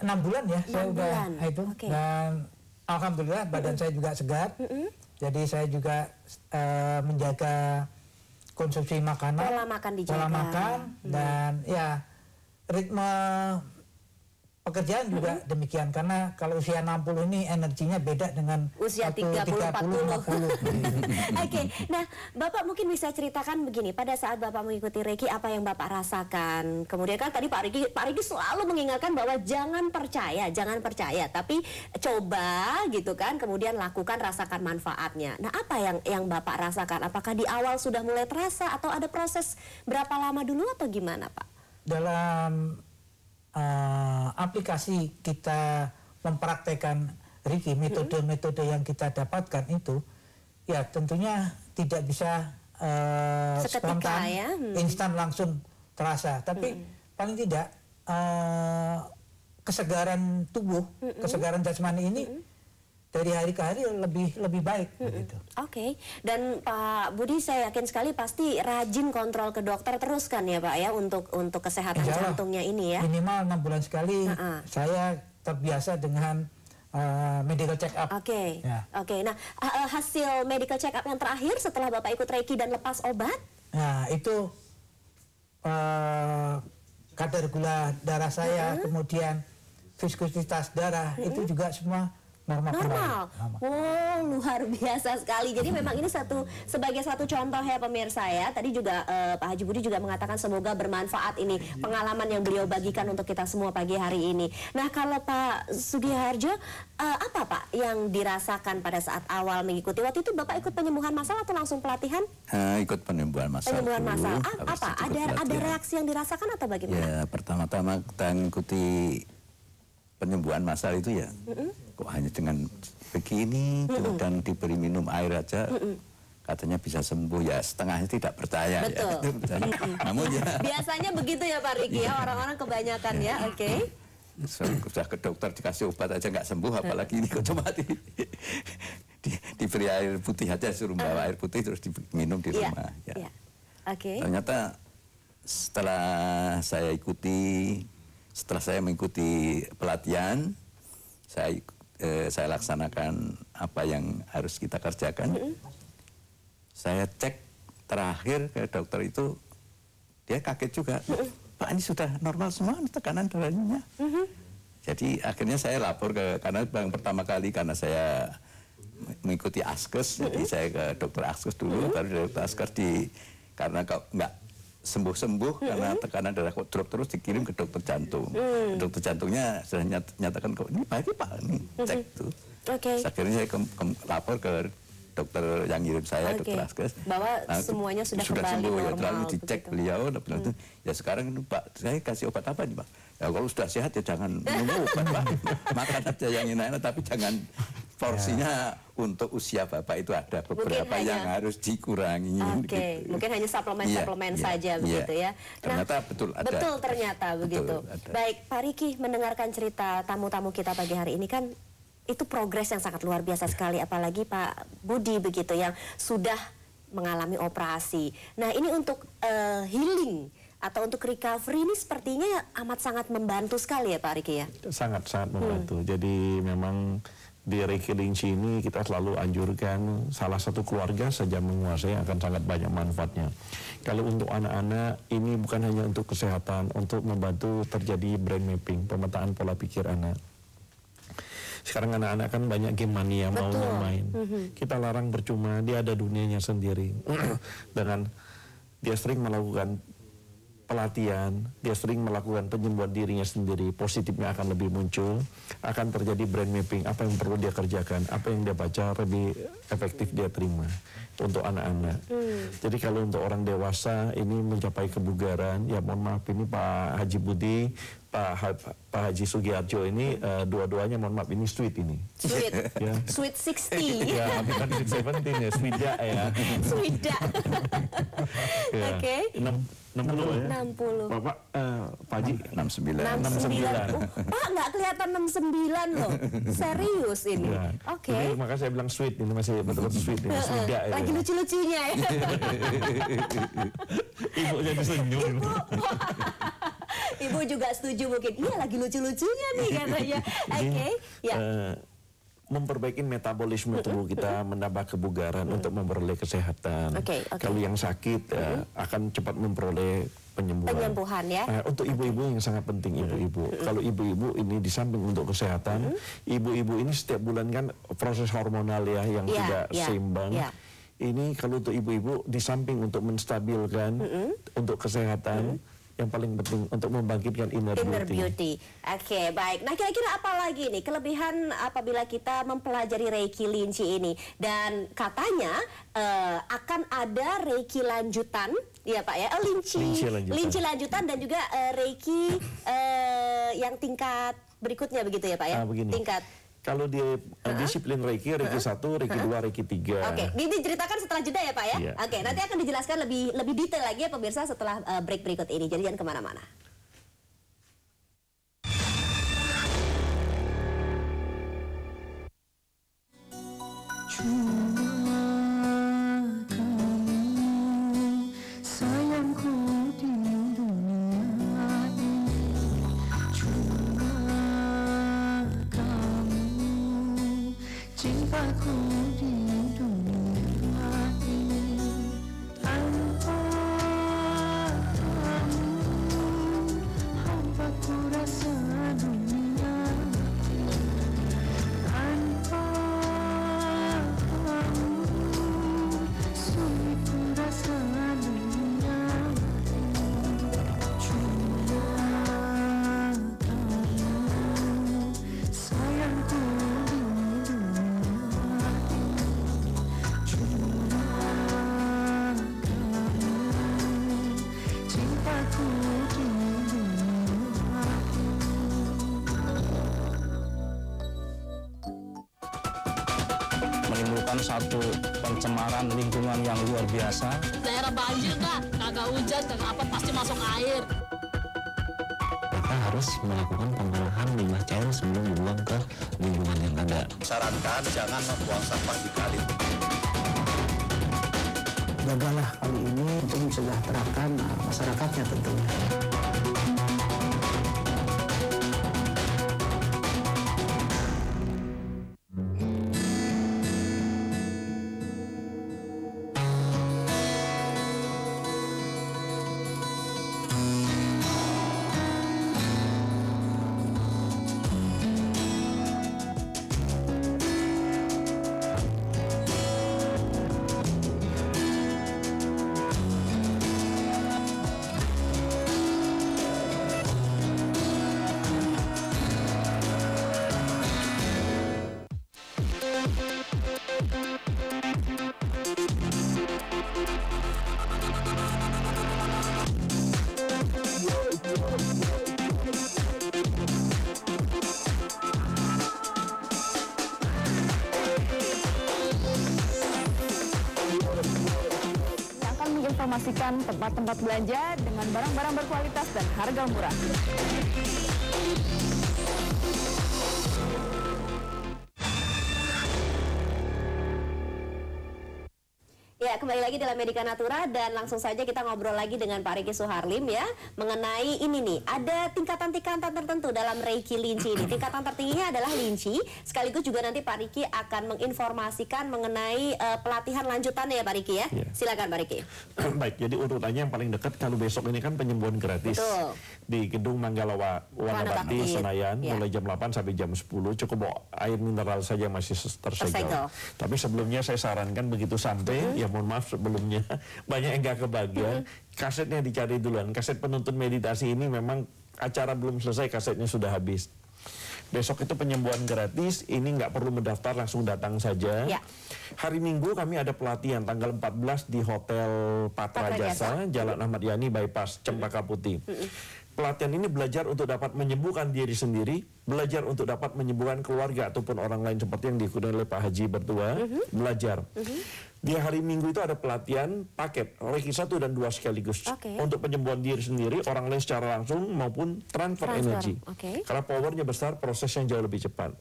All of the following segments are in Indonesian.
6 bulan ya, saya udah itu. Dan alhamdulillah badan saya juga segar. Jadi saya juga menjaga konsumsi makanan, pola makan, dan ya ritme pekerjaan juga demikian, karena kalau usia 60 ini energinya beda dengan usia 30-40. Oke, nah Bapak mungkin bisa ceritakan begini, pada saat Bapak mengikuti Reiki apa yang Bapak rasakan? Kemudian kan tadi Pak Riki selalu mengingatkan bahwa jangan percaya, tapi coba gitu kan, kemudian lakukan, rasakan manfaatnya. Nah, apa yang Bapak rasakan? Apakah di awal sudah mulai terasa atau ada proses berapa lama dulu atau gimana, Pak? Dalam aplikasi kita mempraktekkan Reiki, metode-metode yang kita dapatkan itu ya tentunya tidak bisa spontan, instan langsung terasa, tapi paling tidak kesegaran tubuh, kesegaran jasmani ini dari hari ke hari lebih baik. Oke. Dan Pak Budi, saya yakin sekali pasti rajin kontrol ke dokter terus kan ya Pak ya, untuk kesehatan jantungnya ini ya. Minimal 6 bulan sekali saya terbiasa dengan medical check up. Oke. Nah, hasil medical check up yang terakhir setelah Bapak ikut Reiki dan lepas obat? Nah, itu kadar gula darah saya, kemudian viskositas darah itu juga semua normal. Wow, luar biasa sekali. Jadi memang ini sebagai satu contoh ya pemirsa ya. Tadi juga Pak Haji Budi juga mengatakan semoga bermanfaat ini pengalaman yang beliau bagikan untuk kita semua pagi hari ini. Nah, kalau Pak Sugiharjo, apa Pak yang dirasakan pada saat awal mengikuti? Waktu itu Bapak ikut penyembuhan massal atau langsung pelatihan? Ikut penyembuhan massal. Penyembuhan massal. Apa? Ada reaksi yang dirasakan atau bagaimana? Ya, pertama-tama kita ikuti penyembuhan massal itu ya, kok hanya dengan begini, dan diberi minum air aja, katanya bisa sembuh, ya setengahnya tidak percaya. Betul. Ya. Namun ya biasanya begitu ya Pak Riki ya, orang-orang kebanyakan ya. Oke. Sudah ke dokter dikasih obat aja nggak sembuh, apalagi ini kok cuma diberi air putih aja, suruh bawa air putih terus diminum di rumah. Ternyata setelah saya mengikuti pelatihan, saya laksanakan apa yang harus kita kerjakan. Saya cek terakhir ke dokter itu, dia kaget juga. Pak, ini sudah normal semua tekanan darahnya. Jadi akhirnya saya lapor karena yang pertama kali karena saya mengikuti Askes, jadi saya ke dokter Askes dulu, baru dari dokter Askes karena kok nggak sembuh-sembuh karena tekanan darah kok drop terus, dikirim ke dokter jantung. Dokter jantungnya sudah nyatakan kok ini baik Pak, ini cek tuh. Akhirnya saya lapor ke dokter yang ngirim saya, dokter Askes, bahwa semuanya sudah kembali sembuh, normal. Ya, lalu dicek beliau, ya sekarang Pak, saya kasih obat apa nih Pak? Ya kalau sudah sehat ya jangan minum obat Pak, makan aja yang enak-enak, tapi jangan porsinya untuk usia Bapak itu ada beberapa yang harus dikurangi. Gitu. Mungkin hanya suplemen saja begitu ya. Ternyata betul ada. Betul ternyata begitu. Baik, Pak Riki, mendengarkan cerita tamu-tamu kita pagi hari ini kan itu progres yang sangat luar biasa sekali, apalagi Pak Budi begitu yang sudah mengalami operasi. Nah, ini untuk healing atau untuk recovery ini sepertinya amat sangat membantu sekali ya Pak Riki ya? Sangat membantu. Jadi memang di Reiki Linci ini kita selalu anjurkan salah satu keluarga saja menguasai akan sangat banyak manfaatnya. Kalau untuk anak-anak ini bukan hanya untuk kesehatan, untuk membantu terjadi brain mapping, pemetaan pola pikir anak. Sekarang anak-anak kan banyak game mania, maunya main. Kita larang percuma, dia ada dunianya sendiri. Dengan dia sering melakukan pelatihan, dia sering melakukan penyembuhan dirinya sendiri, positifnya akan lebih muncul, akan terjadi brain mapping, apa yang perlu dia kerjakan, apa yang dia baca lebih efektif dia terima untuk anak-anak. Jadi kalau untuk orang dewasa ini mencapai kebugaran, ya mohon maaf ini Pak Haji Budi, Pak Haji Sugiharjo ini dua-duanya mohon maaf ini sweet ini. Sweet, ya. Sweet 60. Ya, bukan sweet 17 ya, sweet ya. Sweet Oke. 60 ya? 60. Bapak, Pak Haji 69. 69. Pak, nggak kelihatan 69 loh. Serius ini. Ya. Oke. Jadi makanya saya bilang sweet, ini masih betul-betul sweet. Ini sudah, ya. Lagi lucu-lucunya ya. Ibu jadi senyum. Ibu juga setuju mungkin. Iya, lagi lucu-lucunya nih katanya. Oke, ya. Memperbaiki metabolisme tubuh kita, menambah kebugaran untuk memperoleh kesehatan. Kalau yang sakit akan cepat memperoleh penyembuhan ya. Untuk ibu-ibu yang sangat penting, ibu-ibu. Kalau ibu-ibu ini di samping untuk kesehatan, ibu-ibu ini setiap bulan kan proses hormonal ya yang tidak seimbang. Ini kalau untuk ibu-ibu di samping untuk menstabilkan untuk kesehatan, yang paling penting untuk membangkitkan inner beauty. Oke, baik. Nah, kira-kira apa lagi nih kelebihan apabila kita mempelajari Reiki Linci ini? Dan katanya akan ada Reiki lanjutan, ya Pak ya? Linci lanjutan dan juga Reiki yang tingkat berikutnya begitu ya Pak ya? Tingkat. Kalau di disiplin Reiki 1, Reiki 2, Reiki 3. Oke, diceritakan setelah jeda ya Pak ya? Oke, nanti akan dijelaskan lebih detail lagi ya pemirsa setelah break berikut ini. Jadi jangan kemana-mana. Menimbulkan satu pencemaran lingkungan yang luar biasa. Daerah banjir kagak hujan, kagak apa, pasti masuk air. Kita harus melakukan pengolahan limbah cair sebelum dibuang ke lingkungan yang ada. Sarankan jangan membuang sampah di kali. Jagalah kali ini untuk mensejahterakan masyarakatnya tentunya. Informasikan tempat-tempat belanja dengan barang-barang berkualitas dan harga murah. Ya, kembali lagi dalam Medika Natura dan langsung saja kita ngobrol lagi dengan Pak Riki Suharlim ya mengenai ini nih, ada tingkatan-tingkatan tertentu dalam Reiki Linci ini. Tingkatan tertingginya adalah Linci, sekaligus juga nanti Pak Riki akan menginformasikan mengenai pelatihan lanjutannya ya Pak Riki ya. Silakan Pak Riki. Baik, jadi urutannya yang paling dekat kalau besok ini kan penyembuhan gratis. Betul. Di Gedung Manggala Wana Bakti Senayan mulai jam 8 sampai jam 10. Cukup bawa air mineral saja masih tersegel. Tapi sebelumnya saya sarankan begitu sampai ya mohon maaf sebelumnya banyak yang gak kebagian, kasetnya dicari duluan. Kaset penuntun meditasi ini memang acara belum selesai, kasetnya sudah habis. Besok itu penyembuhan gratis, ini nggak perlu mendaftar, langsung datang saja. Hari Minggu kami ada pelatihan tanggal 14 di Hotel Patra Jasa, Jalan Ahmad Yani Bypass Cempaka Putih. Pelatihan ini belajar untuk dapat menyembuhkan diri sendiri, belajar untuk dapat menyembuhkan keluarga ataupun orang lain seperti yang diikuti oleh Pak Haji Bertua, belajar. Di hari Minggu itu ada pelatihan paket Reiki 1 dan 2 sekaligus. Untuk penyembuhan diri sendiri, orang lain secara langsung maupun transfer energi. Karena powernya besar, prosesnya jauh lebih cepat.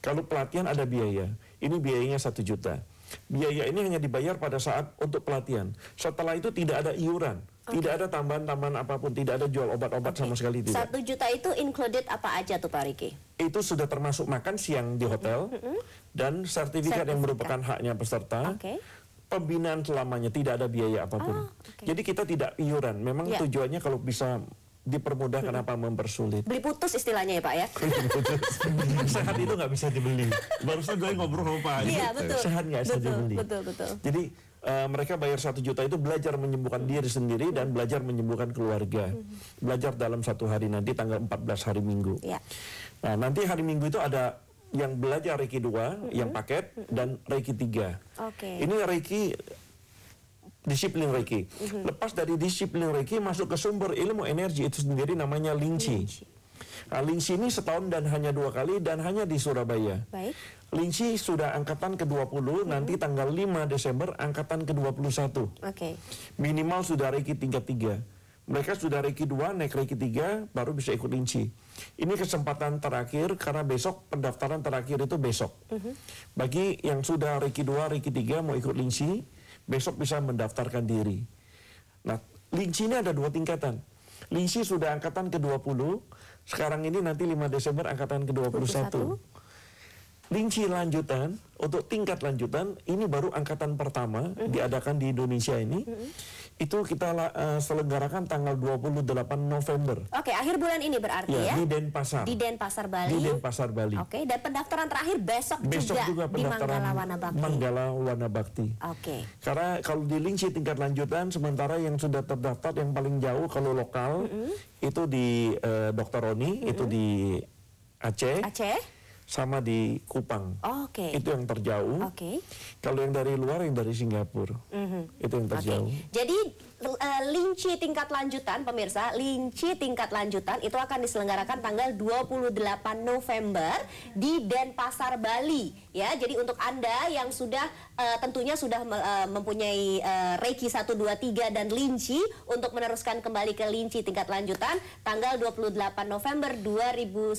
Kalau pelatihan ada biaya, ini biayanya 1 juta. Biaya ini hanya dibayar pada saat untuk pelatihan. Setelah itu tidak ada iuran, tidak ada tambahan-tambahan apapun, tidak ada jual obat-obat sama sekali tidak. 1 juta itu included apa aja tuh Pak Riki? Itu sudah termasuk makan siang di hotel dan sertifikat yang merupakan haknya peserta. Pembinaan selamanya, tidak ada biaya apapun. Jadi kita tidak iuran. Memang tujuannya kalau bisa dipermudah, kenapa mempersulit? Beli putus istilahnya ya Pak ya? Sehat itu nggak bisa dibeli. Barusan gue ngobrol sama Pak Haji. Iya, betul. Sehat nggak bisa dibeli. Betul. Jadi mereka bayar 1 juta itu belajar menyembuhkan diri sendiri dan belajar menyembuhkan keluarga. Belajar dalam 1 hari nanti tanggal 14 hari Minggu. Nah nanti hari Minggu itu ada yang belajar Reiki 2, yang paket, dan Reiki 3. Ini Reiki disiplin Reiki. Lepas dari disiplin Reiki masuk ke sumber ilmu energi itu sendiri namanya Ling Chi. Nah, Ling Chi ini setahun dan hanya 2 kali dan hanya di Surabaya. Ling Chi sudah angkatan ke-20, nanti tanggal 5 Desember angkatan ke-21. Minimal sudah Reiki tingkat 3. Mereka sudah Reiki 2, naik Reiki 3, baru bisa ikut Ling Chi. Ini kesempatan terakhir karena besok pendaftaran terakhir itu besok. Bagi yang sudah Reiki 2, Reiki 3 mau ikut Ling Chi, besok bisa mendaftarkan diri. Nah, Ling Chi ini ada 2 tingkatan. Ling Chi sudah angkatan ke-20, sekarang ini nanti 5 Desember angkatan ke-21. Ling Chi lanjutan, untuk tingkat lanjutan, ini baru angkatan pertama diadakan di Indonesia ini. Itu kita selenggarakan tanggal 28 November. Akhir bulan ini berarti ya? Di Denpasar. Di Denpasar Bali. Di Denpasar Bali. Dan pendaftaran terakhir besok juga di Manggala Wana Bakti. Manggala Wana Bakti. Karena kalau di Ling Chi tingkat lanjutan, sementara yang sudah terdaftar yang paling jauh kalau lokal itu di Dr. Roni, itu di Aceh. Sama di Kupang. Itu yang terjauh. Kalau yang dari luar, yang dari Singapura. Itu yang terjauh. Jadi Ling Chi tingkat lanjutan, pemirsa, Ling Chi tingkat lanjutan itu akan diselenggarakan tanggal 28 November di Denpasar, Bali. Ya, jadi untuk Anda yang sudah tentunya sudah mempunyai Reiki 1, 2, 3 dan Ling Chi untuk meneruskan kembali ke Ling Chi tingkat lanjutan tanggal 28 November 2010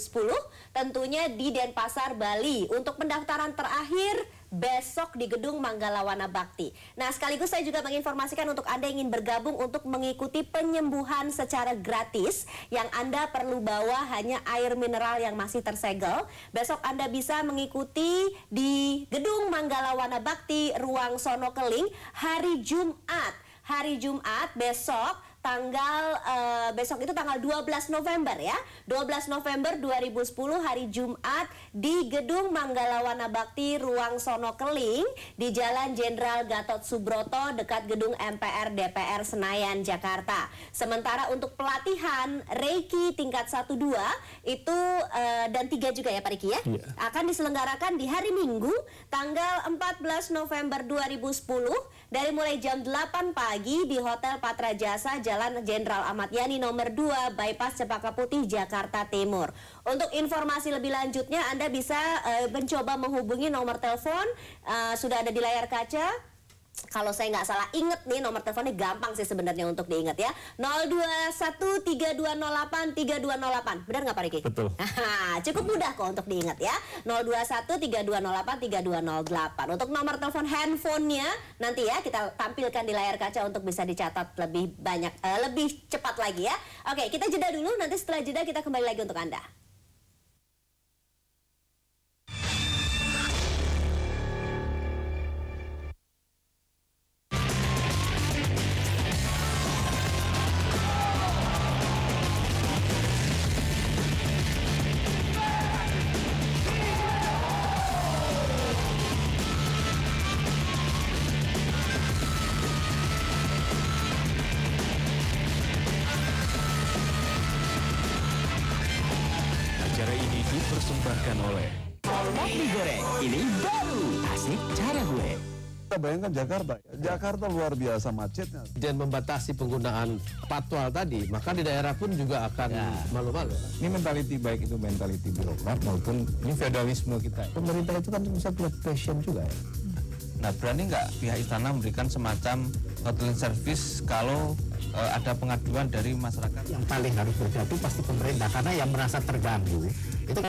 tentunya di Denpasar, Bali. Untuk pendaftaran terakhir besok di Gedung Manggala Wana Bakti. Nah, sekaligus saya juga menginformasikan untuk Anda yang ingin bergabung untuk mengikuti penyembuhan secara gratis, yang Anda perlu bawa hanya air mineral yang masih tersegel. Besok Anda bisa mengikuti di Gedung Manggala Wana Bakti, Ruang Sono Keling, hari Jumat. Hari Jumat besok besok itu tanggal 12 November ya. 12 November 2010 hari Jumat di Gedung Manggala Wana Bakti, Ruang Sono Keling di Jalan Jenderal Gatot Subroto dekat Gedung MPR DPR Senayan, Jakarta. Sementara untuk pelatihan Reiki tingkat 1, 2 itu dan 3 juga ya Pak Riki ya, akan diselenggarakan di hari Minggu tanggal 14 November 2010 dari mulai jam 8 pagi di Hotel Patra Jasa, Jalan Jenderal Ahmad Yani nomor 2, Bypass Cempaka Putih, Jakarta Timur. Untuk informasi lebih lanjutnya Anda bisa mencoba menghubungi nomor telepon sudah ada di layar kaca. Kalau saya nggak salah inget nih, nomor teleponnya gampang sih sebenarnya untuk diingat ya. 02132083208. Benar nggak Pak Riki? Betul. Cukup mudah kok untuk diingat ya. 02132083208. Untuk nomor telepon handphonenya nanti ya kita tampilkan di layar kaca untuk bisa dicatat lebih banyak, lebih cepat lagi ya. Oke, kita jeda dulu. Nanti setelah jeda kita kembali lagi untuk Anda. Dipersembahkan oleh Mie Goreng. Ini baru asik cara gue. Kita bayangkan Jakarta luar biasa macetnya. Dan membatasi penggunaan patwal tadi, maka di daerah pun juga akan malu-malu. Ini mentality, baik itu mentality birokrat maupun ini feodalisme kita. Pemerintah itu kan bisa punya passion juga ya. Nah, berani nggak pihak istana memberikan semacam hotline service kalau ada pengaduan dari masyarakat? Yang paling harus berhati pasti pemerintah, karena yang merasa terganggu itu